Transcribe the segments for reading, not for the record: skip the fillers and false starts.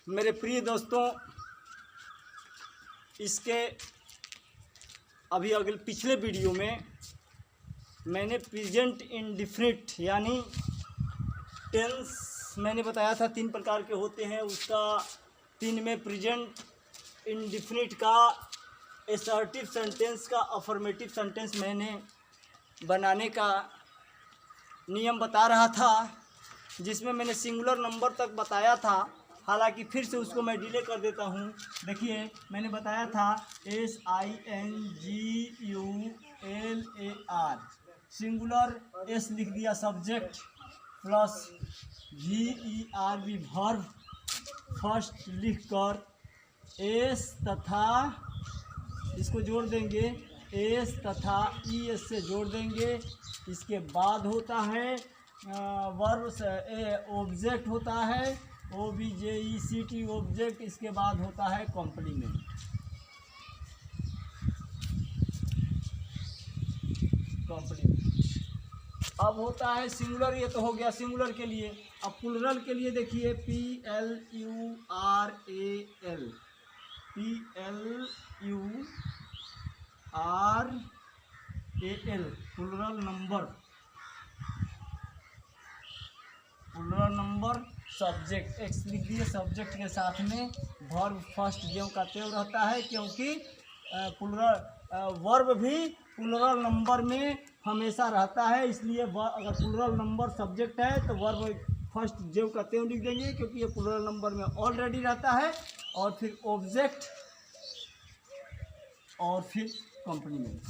मेरे प्रिय दोस्तों, इसके अभी अगले पिछले वीडियो में मैंने प्रेजेंट इंडेफिनिट यानी टेंस मैंने बताया था 3 प्रकार के होते हैं। उसका 3 में प्रेजेंट इंडेफिनिट का, असर्टिव सेंटेंस का, अफर्मेटिव सेंटेंस मैंने बनाने का नियम बता रहा था, जिसमें मैंने सिंगुलर नंबर तक बताया था। हालांकि फिर से उसको मैं डिले कर देता हूँ। देखिए, मैंने बताया था SINGULAR, सिंगुलर एस लिख दिया subject plus VERB verb first लिख कर एस तथा इसको जोड़ देंगे, एस तथा ES से जोड़ देंगे। इसके बाद होता है वर्ब ऑब्जेक्ट होता है OBJECT ऑब्जेक्ट। इसके बाद होता है कॉम्प्लीमेंट। अब होता है सिंगुलर, ये तो हो गया सिंगुलर के लिए। अब प्लुरल के लिए देखिए PLURAL, plural number subject x लिख दिए। सब्जेक्ट के साथ में वर्ब फर्स्ट ज्यों का त्यों रहता है, क्योंकि वर्ब भी प्लुरल नंबर में हमेशा रहता है। इसलिए अगर प्लुरल नंबर सब्जेक्ट है तो वर्ब फर्स्ट ज्यों का त्यों लिख देंगे, क्योंकि ये प्लुरल नंबर में ऑलरेडी रहता है। और फिर ऑब्जेक्ट और फिर कॉम्प्लीमेंट।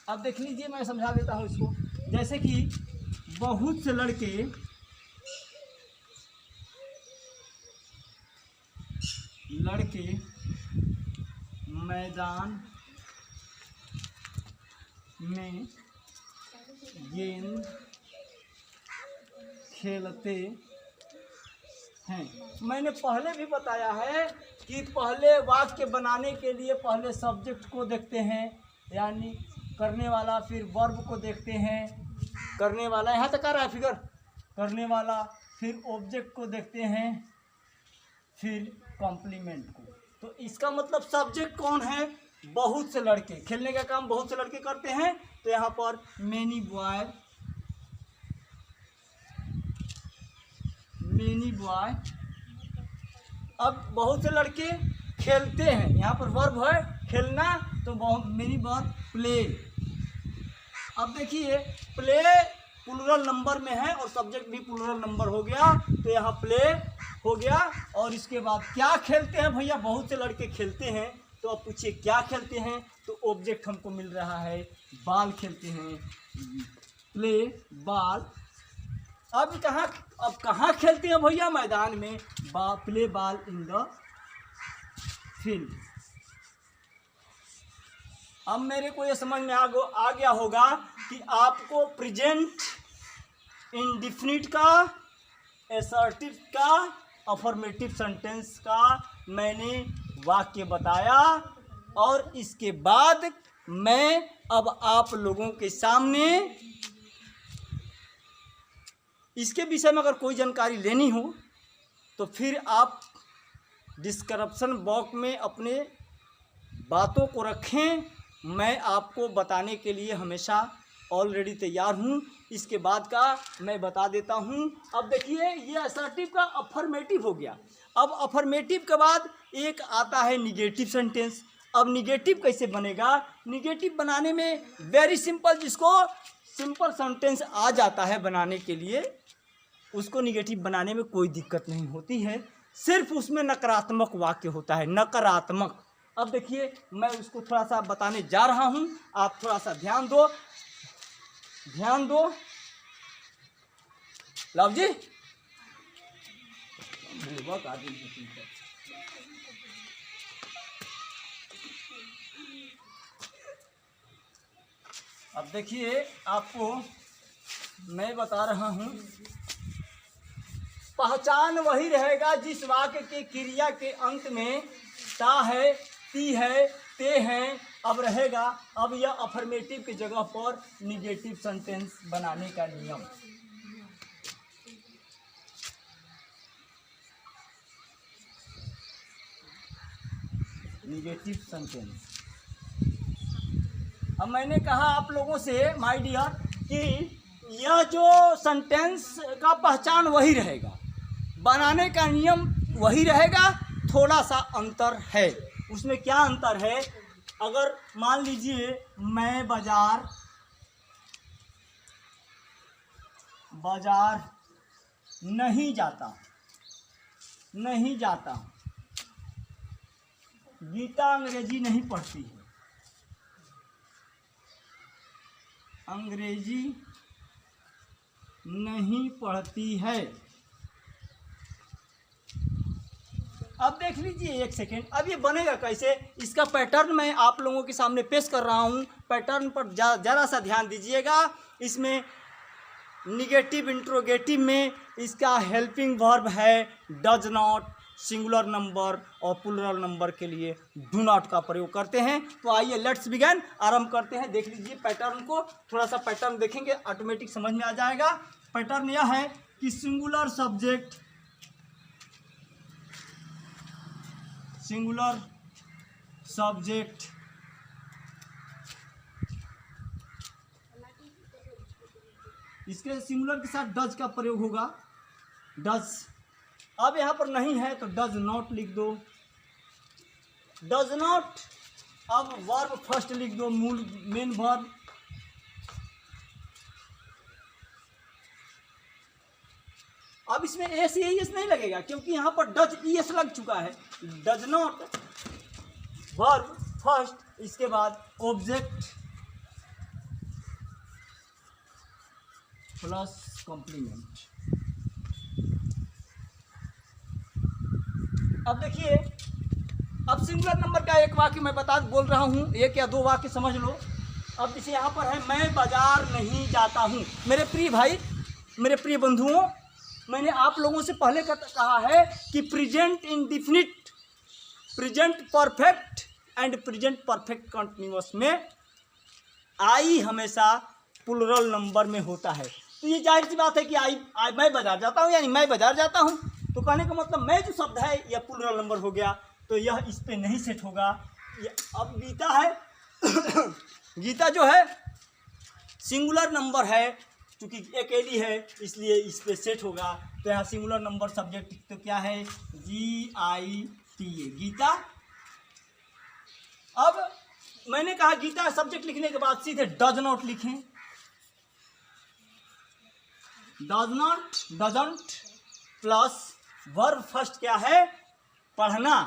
अब देख लीजिए, मैं समझा देता हूँ इसको। जैसे कि बहुत से लड़के मैदान में गेंद खेलते हैं। मैंने पहले भी बताया है कि पहले वाक्य बनाने के लिए पहले सब्जेक्ट को देखते हैं, यानी करने वाला, फिर वर्ब को देखते हैं, करने वाला यहाँ तक आ रहा है फिगर, करने वाला, फिर ऑब्जेक्ट को देखते हैं, फिर कॉम्प्लीमेंट को। तो इसका मतलब सब्जेक्ट कौन है? बहुत से लड़के। खेलने का काम बहुत से लड़के करते हैं, तो यहाँ पर मेनी बॉय अब बहुत से लड़के खेलते हैं, यहाँ पर वर्ब है खेलना, तो मेनी बॉय प्ले। अब देखिए, प्ले प्लुरल नंबर में है और सब्जेक्ट भी प्लुरल नंबर हो गया, तो यहाँ प्ले हो गया। और इसके बाद क्या खेलते हैं भैया? बहुत से लड़के खेलते हैं। तो अब पूछिए क्या खेलते हैं? तो ऑब्जेक्ट हमको मिल रहा है बॉल खेलते हैं, प्ले बॉल। अब कहाँ खेलते हैं भैया? मैदान में। Play ball in the field. अब मेरे को ये समझ में आ गया होगा कि आपको प्रेजेंट इंडेफिनिट का, असर्टिव का, अफर्मेटिव सेंटेंस का मैंने वाक्य बताया। और इसके बाद मैं अब आप लोगों के सामने इसके विषय में अगर कोई जानकारी लेनी हो तो फिर आप डिस्क्रिप्शन बॉक्स में अपने बातों को रखें। मैं आपको बताने के लिए हमेशा ऑलरेडी तैयार हूँ। इसके बाद का मैं बता देता हूँ। अब देखिए, ये असर्टिव का अफर्मेटिव हो गया। अब अफर्मेटिव के बाद एक आता है निगेटिव सेंटेंस। अब निगेटिव कैसे बनेगा? निगेटिव बनाने में वेरी सिंपल, जिसको सिंपल सेंटेंस आ जाता है बनाने के लिए, उसको निगेटिव बनाने में कोई दिक्कत नहीं होती है। सिर्फ उसमें नकारात्मक वाक्य होता है, नकारात्मक। अब देखिए, मैं उसको थोड़ा सा बताने जा रहा हूँ, आप थोड़ा सा ध्यान दो। लव जी, अब देखिए, आपको मैं बता रहा हूँ, पहचान वही रहेगा जिस वाक्य के क्रिया के अंत में ता है, ती है, ते हैं अब रहेगा। अब यह अफर्मेटिव की जगह पर निगेटिव सेंटेंस बनाने का नियम। Negative sentence. अब मैंने कहा आप लोगों से माय डियर कि यह जो सेंटेंस का पहचान वही रहेगा, बनाने का नियम वही रहेगा, थोड़ा सा अंतर है। उसमें क्या अंतर है? अगर मान लीजिए मैं बाजार नहीं जाता हूँ, गीता अंग्रेजी नहीं पढ़ती है, अंग्रेजी नहीं पढ़ती है। अब देख लीजिए एक सेकेंड, अब ये बनेगा कैसे? इसका पैटर्न मैं आप लोगों के सामने पेश कर रहा हूँ। पैटर्न पर ज़रा सा ध्यान दीजिएगा। इसमें निगेटिव इंट्रोगेटिव में इसका हेल्पिंग वर्ब है डज नॉट, सिंगुलर नंबर और प्लूरल नंबर के लिए डू नॉट का प्रयोग करते हैं। तो आइए लेट्स बिगिन, आरंभ करते हैं। देख लीजिए पैटर्न को, थोड़ा सा पैटर्न देखेंगे ऑटोमेटिक समझ में आ जाएगा। पैटर्न यह है कि सिंगुलर सब्जेक्ट इसके सिंगुलर के साथ डज का प्रयोग होगा, डज। अब यहाँ पर नहीं है तो डज नॉट लिख दो, डज नॉट। अब वर्ब फर्स्ट लिख दो, मूल मेन वर्ब। अब इसमें एस एस नहीं लगेगा क्योंकि यहाँ पर डज एस लग चुका है। डज नॉट वर्ब फर्स्ट, इसके बाद ऑब्जेक्ट प्लस कॉम्प्लीमेंट। अब देखिए, अब सिंगुलर नंबर का एक वाक्य मैं बोल रहा हूँ, एक या दो वाक्य समझ लो। अब जैसे यहाँ पर है मैं बाजार नहीं जाता हूँ। मेरे प्रिय भाई, मेरे प्रिय बंधुओं, मैंने आप लोगों से पहले कहा है कि present indefinite, present perfect and present perfect continuous में आई हमेशा प्लूरल नंबर में होता है। तो ये जाहिर सी बात है कि आई मैं बाजार जाता हूँ, यानी मैं बाजार जाता हूँ। तो कहने का मतलब मैं जो शब्द है यह प्लूरल नंबर हो गया, तो यह इस पे नहीं सेट होगा। अब गीता है गीता जो है सिंगुलर नंबर है, क्योंकि अकेली है इसलिए इस पे सेट होगा। तो यहाँ सिंगुलर नंबर सब्जेक्ट तो क्या है? GITA, गीता। अब मैंने कहा गीता सब्जेक्ट लिखने के बाद सीधे डज नॉट लिखें। Does not, doesn't plus verb first क्या है? पढ़ना।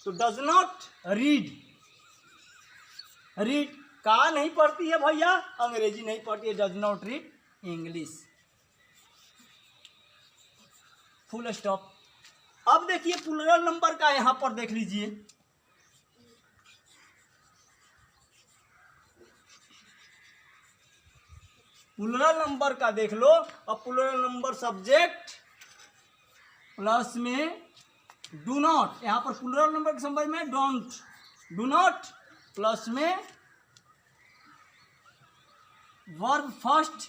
तो डज नॉट रीड, रीड कहाँ नहीं पढ़ती है भैया? अंग्रेजी नहीं पढ़ती है, does not read English, full stop. अब देखिए प्लूरल नंबर का यहां पर देख लीजिए, प्लूरल नंबर का देख लो। अब प्लूरल नंबर सब्जेक्ट प्लस में डू नॉट, यहां पर प्लूरल नंबर के संबंध में डोंट, डू नॉट प्लस में वर्ब फर्स्ट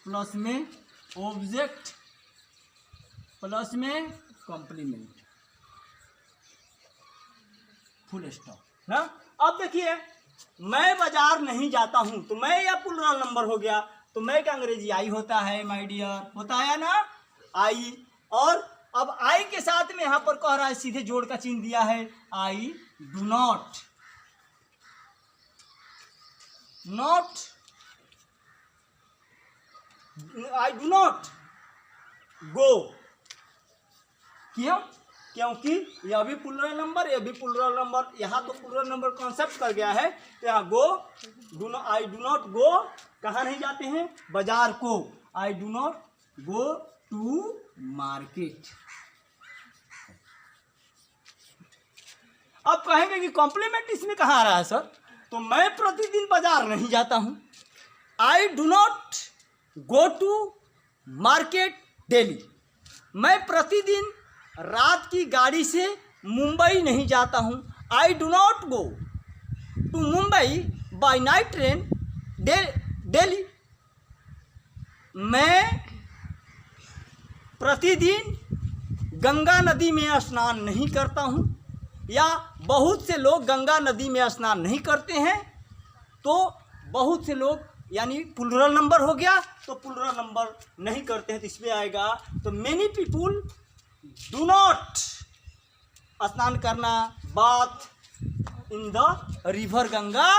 प्लस में ऑब्जेक्ट प्लस में कॉम्प्लीमेंट, फुल स्टॉप ना। अब देखिए मैं बाजार नहीं जाता हूं, तो मैं या प्लूरल नंबर हो गया, तो मैं का अंग्रेजी आई होता है माय डियर, होता है ना आई। और अब आई के साथ में यहां पर कह रहा है, सीधे जोड़ का चिन्ह दिया है, आई डू नॉट गो। क्यों? क्योंकि यह भी प्लूरल नंबर, यह भी प्लूरल नंबर, यहाँ तो प्लूरल नंबर कॉन्सेप्ट कर गया है। तो यहाँ गो, आई डू नॉट गो, कहाँ नहीं जाते हैं? बाजार को। I do not go to market. अब कहेंगे कि कॉम्प्लीमेंट इसमें कहाँ आ रहा है सर? तो मैं प्रतिदिन बाजार नहीं जाता हूं, I do not go to market daily. मैं प्रतिदिन रात की गाड़ी से मुंबई नहीं जाता हूं, I do not go to Mumbai by night train daily. मैं प्रतिदिन गंगा नदी में स्नान नहीं करता हूँ, या बहुत से लोग गंगा नदी में स्नान नहीं करते हैं। तो बहुत से लोग यानी प्लूरल नंबर हो गया, तो प्लूरल नंबर नहीं करते हैं, तो इसमें आएगा तो मेनी पीपुल डू नॉट स्नान करना bath in the river Ganga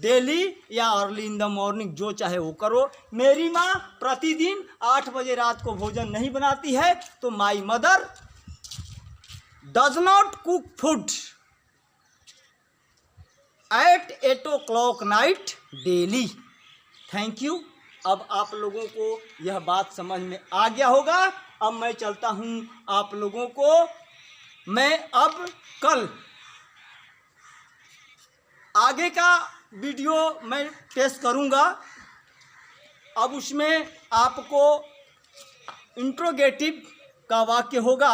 daily या अर्ली इन द मॉर्निंग, जो चाहे वो करो। मेरी माँ प्रतिदिन 8 बजे रात को भोजन नहीं बनाती है, तो my mother does not cook food at 8 o'clock night daily. Thank you. अब आप लोगों को यह बात समझ में आ गया होगा। अब मैं चलता हूँ आप लोगों को, मैं अब कल आगे का वीडियो मैं पेश करूँगा। अब उसमें आपको इंट्रोगेटिव का वाक्य होगा,